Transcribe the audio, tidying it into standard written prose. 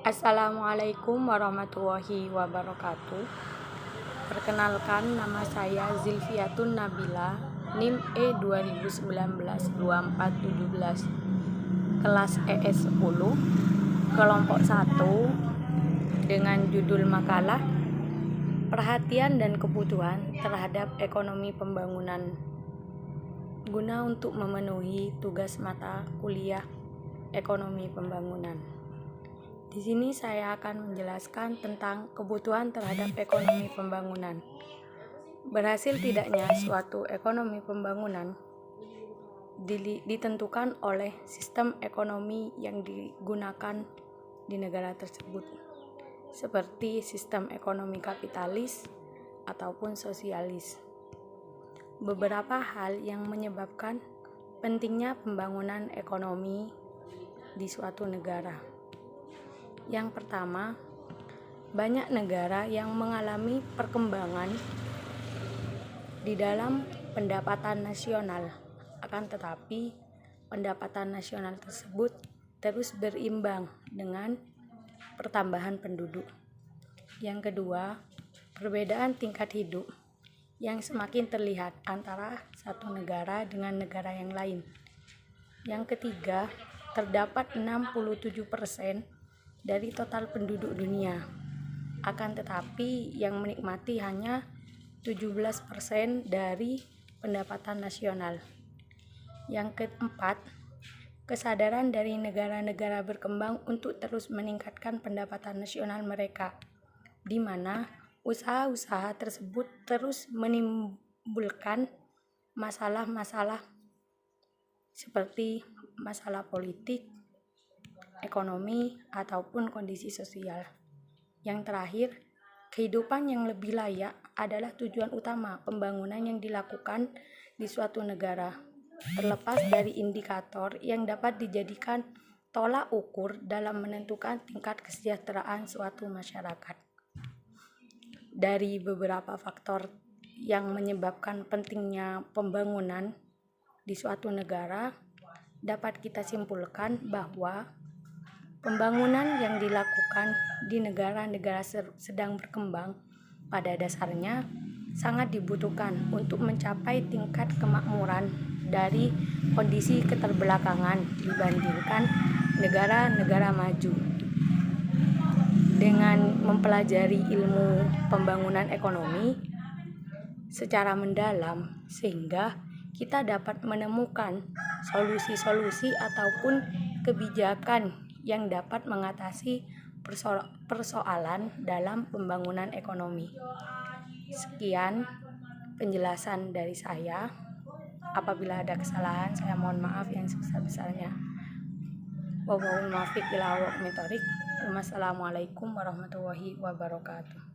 Assalamualaikum warahmatullahi wabarakatuh. Perkenalkan, nama saya Zilfiatun Nabila, NIM E2019-2417, kelas ES10, kelompok 1, dengan judul makalah Perhatian dan Kebutuhan terhadap Ekonomi Pembangunan, guna untuk memenuhi tugas mata kuliah Ekonomi Pembangunan. Di sini saya akan menjelaskan tentang kebutuhan terhadap ekonomi pembangunan. Berhasil tidaknya suatu ekonomi pembangunan ditentukan oleh sistem ekonomi yang digunakan di negara tersebut, seperti sistem ekonomi kapitalis ataupun sosialis. Beberapa hal yang menyebabkan pentingnya pembangunan ekonomi di suatu negara. Yang pertama, banyak negara yang mengalami perkembangan di dalam pendapatan nasional, akan tetapi pendapatan nasional tersebut terus berimbang dengan pertambahan penduduk. Yang kedua, perbedaan tingkat hidup yang semakin terlihat antara satu negara dengan negara yang lain. Yang ketiga, terdapat 67% dari total penduduk dunia, akan tetapi yang menikmati hanya 17% dari pendapatan nasional. Yang keempat, kesadaran dari negara-negara berkembang untuk terus meningkatkan pendapatan nasional mereka, di mana usaha-usaha tersebut terus menimbulkan masalah-masalah seperti masalah politik, ekonomi, ataupun kondisi sosial. Yang terakhir, kehidupan yang lebih layak adalah tujuan utama pembangunan yang dilakukan di suatu negara, terlepas dari indikator yang dapat dijadikan tolak ukur dalam menentukan tingkat kesejahteraan suatu masyarakat. Dari beberapa faktor yang menyebabkan pentingnya pembangunan di suatu negara, dapat kita simpulkan bahwa pembangunan yang dilakukan di negara-negara sedang berkembang pada dasarnya sangat dibutuhkan untuk mencapai tingkat kemakmuran dari kondisi keterbelakangan dibandingkan negara-negara maju. Dengan mempelajari ilmu pembangunan ekonomi secara mendalam, sehingga kita dapat menemukan solusi-solusi ataupun kebijakan yang dapat mengatasi persoalan dalam pembangunan ekonomi. Sekian penjelasan dari saya. Apabila ada kesalahan, saya mohon maaf yang sebesar-besarnya. Wassalamualaikum warahmatullahi wabarakatuh.